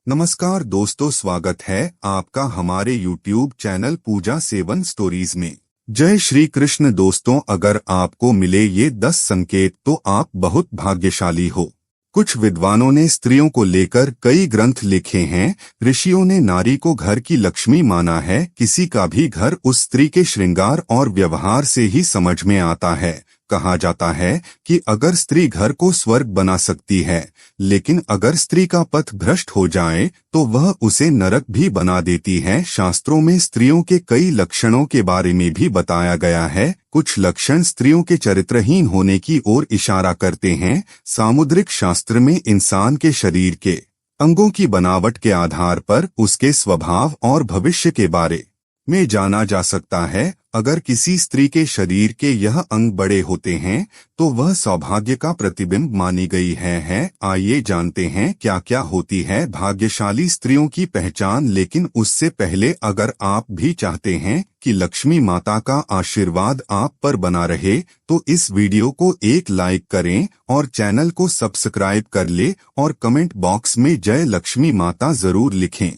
नमस्कार दोस्तों, स्वागत है आपका हमारे YouTube चैनल पूजा 7 स्टोरीज में। जय श्री कृष्ण दोस्तों, अगर आपको मिले ये 10 संकेत तो आप बहुत भाग्यशाली हो। कुछ विद्वानों ने स्त्रियों को लेकर कई ग्रंथ लिखे हैं। ऋषियों ने नारी को घर की लक्ष्मी माना है। किसी का भी घर उस स्त्री के श्रृंगार और व्यवहार से ही समझ में आता है। कहा जाता है कि अगर स्त्री घर को स्वर्ग बना सकती है, लेकिन अगर स्त्री का पथ भ्रष्ट हो जाए तो वह उसे नरक भी बना देती है। शास्त्रों में स्त्रियों के कई लक्षणों के बारे में भी बताया गया है। कुछ लक्षण स्त्रियों के चरित्रहीन होने की ओर इशारा करते हैं। सामुद्रिक शास्त्र में इंसान के शरीर के अंगों की बनावट के आधार पर उसके स्वभाव और भविष्य के बारे में जाना जा सकता है। अगर किसी स्त्री के शरीर के यह अंग बड़े होते हैं तो वह सौभाग्य का प्रतिबिंब मानी गई है। आइए जानते हैं क्या क्या होती है भाग्यशाली स्त्रियों की पहचान। लेकिन उससे पहले अगर आप भी चाहते हैं कि लक्ष्मी माता का आशीर्वाद आप पर बना रहे तो इस वीडियो को एक लाइक करें और चैनल को सब्सक्राइब कर ले और कमेंट बॉक्स में जय लक्ष्मी माता जरूर लिखें।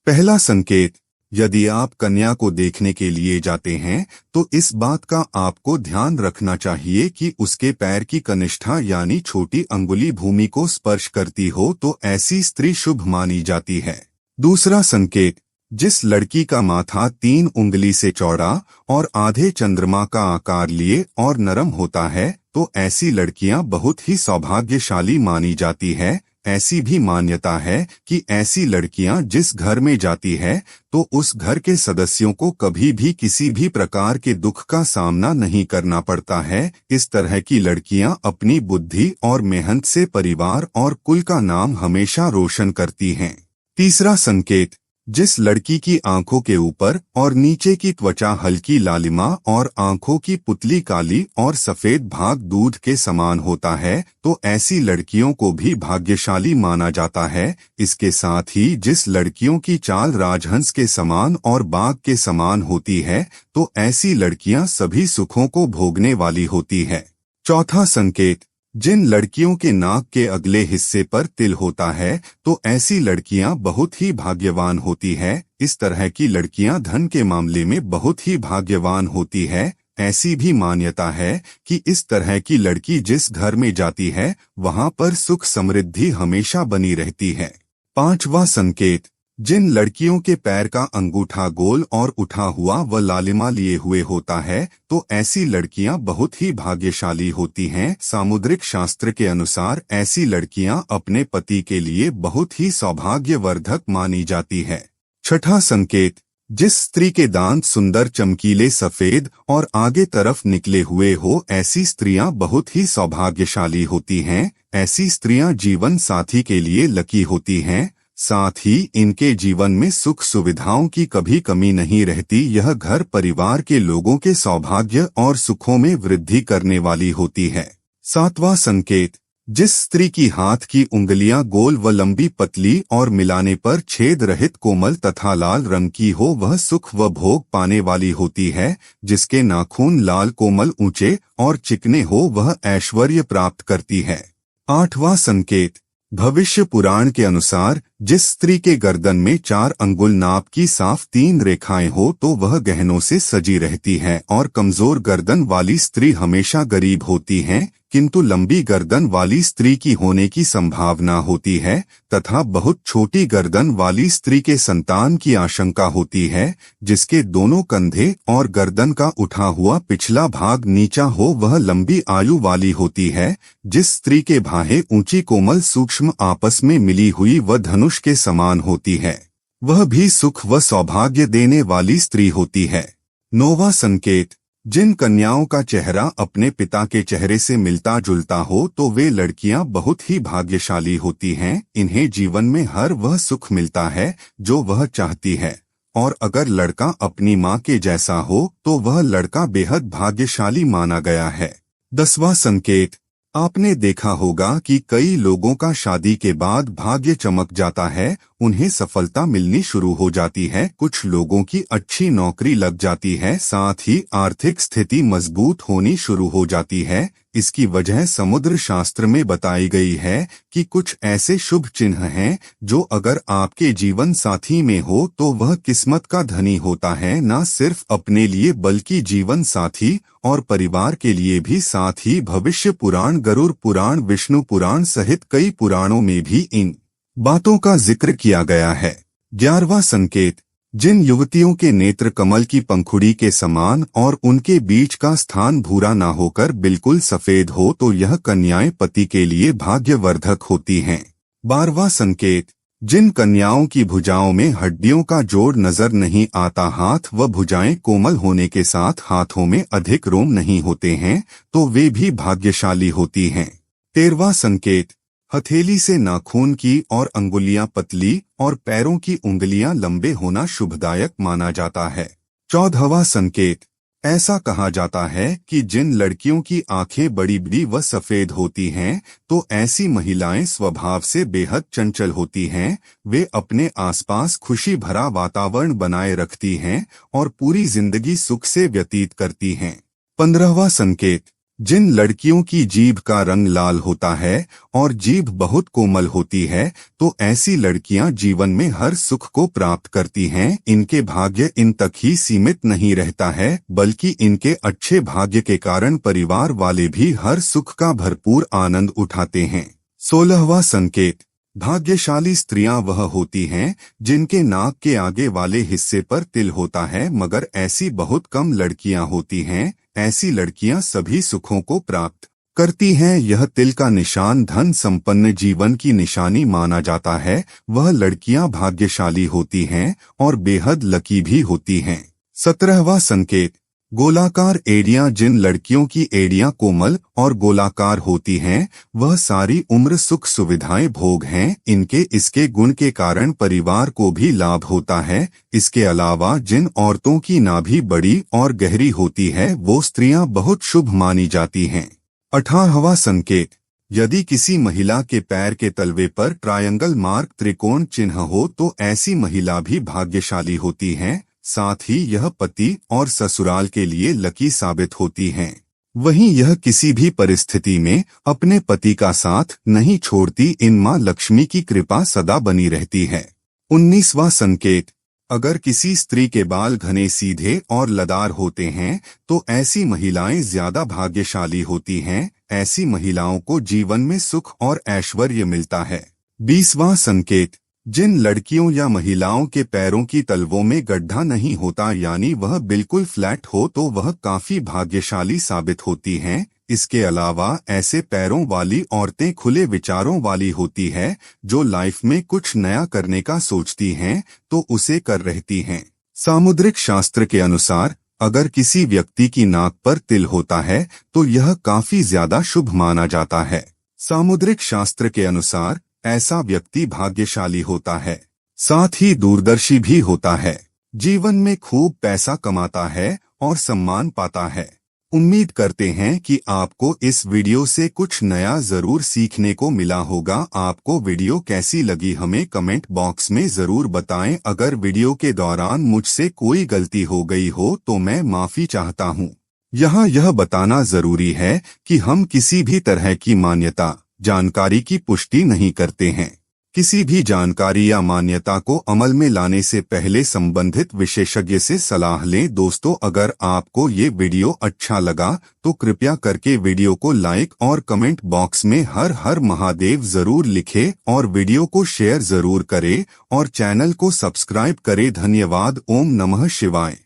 पहला संकेत, यदि आप कन्या को देखने के लिए जाते हैं तो इस बात का आपको ध्यान रखना चाहिए कि उसके पैर की कनिष्ठा यानी छोटी अंगुली भूमि को स्पर्श करती हो तो ऐसी स्त्री शुभ मानी जाती है। दूसरा संकेत, जिस लड़की का माथा 3 उंगली से चौड़ा और आधे चंद्रमा का आकार लिए और नरम होता है तो ऐसी लड़कियां बहुत ही सौभाग्यशाली मानी जाती है। ऐसी भी मान्यता है कि ऐसी लड़कियां जिस घर में जाती है तो उस घर के सदस्यों को कभी भी किसी भी प्रकार के दुख का सामना नहीं करना पड़ता है। इस तरह की लड़कियां अपनी बुद्धि और मेहनत से परिवार और कुल का नाम हमेशा रोशन करती हैं। तीसरा संकेत, जिस लड़की की आंखों के ऊपर और नीचे की त्वचा हल्की लालिमा और आंखों की पुतली काली और सफेद भाग दूध के समान होता है तो ऐसी लड़कियों को भी भाग्यशाली माना जाता है। इसके साथ ही जिस लड़कियों की चाल राजहंस के समान और बाघ के समान होती है तो ऐसी लड़कियां सभी सुखों को भोगने वाली होती है। चौथा संकेत, जिन लड़कियों के नाक के अगले हिस्से पर तिल होता है तो ऐसी लड़कियां बहुत ही भाग्यवान होती है। इस तरह की लड़कियां धन के मामले में बहुत ही भाग्यवान होती है। ऐसी भी मान्यता है कि इस तरह की लड़की जिस घर में जाती है वहां पर सुख समृद्धि हमेशा बनी रहती है। पांचवा संकेत, जिन लड़कियों के पैर का अंगूठा गोल और उठा हुआ व लालिमा लिए हुए होता है तो ऐसी लड़कियां बहुत ही भाग्यशाली होती हैं। सामुद्रिक शास्त्र के अनुसार ऐसी लड़कियां अपने पति के लिए बहुत ही सौभाग्यवर्धक मानी जाती है। छठा संकेत, जिस स्त्री के दांत सुंदर चमकीले सफेद और आगे तरफ निकले हुए हो ऐसी स्त्रियां बहुत ही सौभाग्यशाली होती हैं। ऐसी स्त्रियां जीवन साथी के लिए लकी होती हैं। साथ ही इनके जीवन में सुख सुविधाओं की कभी कमी नहीं रहती। यह घर परिवार के लोगों के सौभाग्य और सुखों में वृद्धि करने वाली होती है। सातवां संकेत, जिस स्त्री की हाथ की उंगलियां गोल व लंबी पतली और मिलाने पर छेद रहित कोमल तथा लाल रंग की हो वह सुख व भोग पाने वाली होती है। जिसके नाखून लाल कोमल ऊंचे और चिकने हो वह ऐश्वर्य प्राप्त करती है। आठवां संकेत, भविष्य पुराण के अनुसार जिस स्त्री के गर्दन में 4 अंगुल नाप की साफ 3 रेखाएं हो तो वह गहनों से सजी रहती है। और कमजोर गर्दन वाली स्त्री हमेशा गरीब होती है, किंतु लंबी गर्दन वाली स्त्री की होने की संभावना होती है तथा बहुत छोटी गर्दन वाली स्त्री के संतान की आशंका होती है। जिसके दोनों कंधे और गर्दन का उठा हुआ पिछला भाग नीचा हो वह लंबी आयु वाली होती है। जिस स्त्री के बाहें ऊंची कोमल सूक्ष्म आपस में मिली हुई व धनुष के समान होती है वह भी सुख व सौभाग्य देने वाली स्त्री होती है। 9वां संकेत, जिन कन्याओं का चेहरा अपने पिता के चेहरे से मिलता जुलता हो तो वे लड़कियां बहुत ही भाग्यशाली होती हैं। इन्हें जीवन में हर वह सुख मिलता है जो वह चाहती है। और अगर लड़का अपनी मां के जैसा हो तो वह लड़का बेहद भाग्यशाली माना गया है। 10वां संकेत, आपने देखा होगा कि कई लोगों का शादी के बाद भाग्य चमक जाता है। उन्हें सफलता मिलनी शुरू हो जाती है। कुछ लोगों की अच्छी नौकरी लग जाती है, साथ ही आर्थिक स्थिति मजबूत होनी शुरू हो जाती है। इसकी वजह समुद्र शास्त्र में बताई गई है कि कुछ ऐसे शुभ चिन्ह हैं जो अगर आपके जीवन साथी में हो तो वह किस्मत का धनी होता है, न सिर्फ अपने लिए बल्कि जीवन साथी और परिवार के लिए भी। साथ ही भविष्य पुराण, गरुड़ पुराण, विष्णु पुराण सहित कई पुराणों में भी इन बातों का जिक्र किया गया है। 11वां संकेत, जिन युवतियों के नेत्र कमल की पंखुड़ी के समान और उनके बीच का स्थान भूरा ना होकर बिल्कुल सफेद हो तो यह कन्याएं पति के लिए भाग्यवर्धक होती हैं। 12वां संकेत, जिन कन्याओं की भुजाओं में हड्डियों का जोड़ नजर नहीं आता, हाथ व भुजाएं कोमल होने के साथ हाथों में अधिक रोम नहीं होते हैं, तो वे भी भाग्यशाली होती हैं। 13वां संकेत, हथेली से नाखून की और अंगुलियां पतली और पैरों की उंगलियां लंबे होना शुभदायक माना जाता है। 14वां संकेत, ऐसा कहा जाता है कि जिन लड़कियों की आंखें बड़ी बड़ी व सफेद होती हैं तो ऐसी महिलाएं स्वभाव से बेहद चंचल होती हैं। वे अपने आसपास खुशी भरा वातावरण बनाए रखती हैं और पूरी जिंदगी सुख से व्यतीत करती हैं। 15वां संकेत, जिन लड़कियों की जीभ का रंग लाल होता है और जीभ बहुत कोमल होती है तो ऐसी लड़कियां जीवन में हर सुख को प्राप्त करती हैं। इनके भाग्य इन तक ही सीमित नहीं रहता है, बल्कि इनके अच्छे भाग्य के कारण परिवार वाले भी हर सुख का भरपूर आनंद उठाते हैं। 16वां संकेत, भाग्यशाली स्त्रियां वह होती हैं जिनके नाक के आगे वाले हिस्से पर तिल होता है, मगर ऐसी बहुत कम लड़कियां होती हैं। ऐसी लड़कियां सभी सुखों को प्राप्त करती हैं। यह तिल का निशान धन संपन्न जीवन की निशानी माना जाता है। वह लड़कियां भाग्यशाली होती हैं और बेहद लकी भी होती हैं। 17वां संकेत, गोलाकार एड़ियां, जिन लड़कियों की एड़ियां कोमल और गोलाकार होती हैं वह सारी उम्र सुख सुविधाएं भोग हैं। इनके इसके गुण के कारण परिवार को भी लाभ होता है। इसके अलावा जिन औरतों की नाभि बड़ी और गहरी होती है वो स्त्रियां बहुत शुभ मानी जाती हैं। 18वां संकेत, यदि किसी महिला के पैर के तलवे पर ट्रायंगल मार्क त्रिकोण चिन्ह हो तो ऐसी महिला भी भाग्यशाली होती है। साथ ही यह पति और ससुराल के लिए लकी साबित होती हैं। वहीं यह किसी भी परिस्थिति में अपने पति का साथ नहीं छोड़ती। इन मां लक्ष्मी की कृपा सदा बनी रहती है। 19वां संकेत, अगर किसी स्त्री के बाल घने सीधे और लदार होते हैं तो ऐसी महिलाएं ज्यादा भाग्यशाली होती हैं। ऐसी महिलाओं को जीवन में सुख और ऐश्वर्य मिलता है। 20वां संकेत, जिन लड़कियों या महिलाओं के पैरों की तलवों में गड्ढा नहीं होता यानी वह बिल्कुल फ्लैट हो तो वह काफी भाग्यशाली साबित होती हैं। इसके अलावा ऐसे पैरों वाली औरतें खुले विचारों वाली होती है, जो लाइफ में कुछ नया करने का सोचती हैं तो उसे कर रहती हैं। सामुद्रिक शास्त्र के अनुसार अगर किसी व्यक्ति की नाक पर तिल होता है तो यह काफी ज्यादा शुभ माना जाता है। सामुद्रिक शास्त्र के अनुसार ऐसा व्यक्ति भाग्यशाली होता है, साथ ही दूरदर्शी भी होता है। जीवन में खूब पैसा कमाता है और सम्मान पाता है। उम्मीद करते हैं कि आपको इस वीडियो से कुछ नया जरूर सीखने को मिला होगा। आपको वीडियो कैसी लगी हमें कमेंट बॉक्स में जरूर बताएं। अगर वीडियो के दौरान मुझसे कोई गलती हो गई हो तो मैं माफी चाहता हूं। यहाँ यह बताना जरूरी है कि हम किसी भी तरह की मान्यता जानकारी की पुष्टि नहीं करते हैं। किसी भी जानकारी या मान्यता को अमल में लाने से पहले संबंधित विशेषज्ञ से सलाह लें। दोस्तों, अगर आपको ये वीडियो अच्छा लगा तो कृपया करके वीडियो को लाइक और कमेंट बॉक्स में हर हर महादेव जरूर लिखें और वीडियो को शेयर जरूर करें और चैनल को सब्सक्राइब करें। धन्यवाद। ओम नमः शिवाय।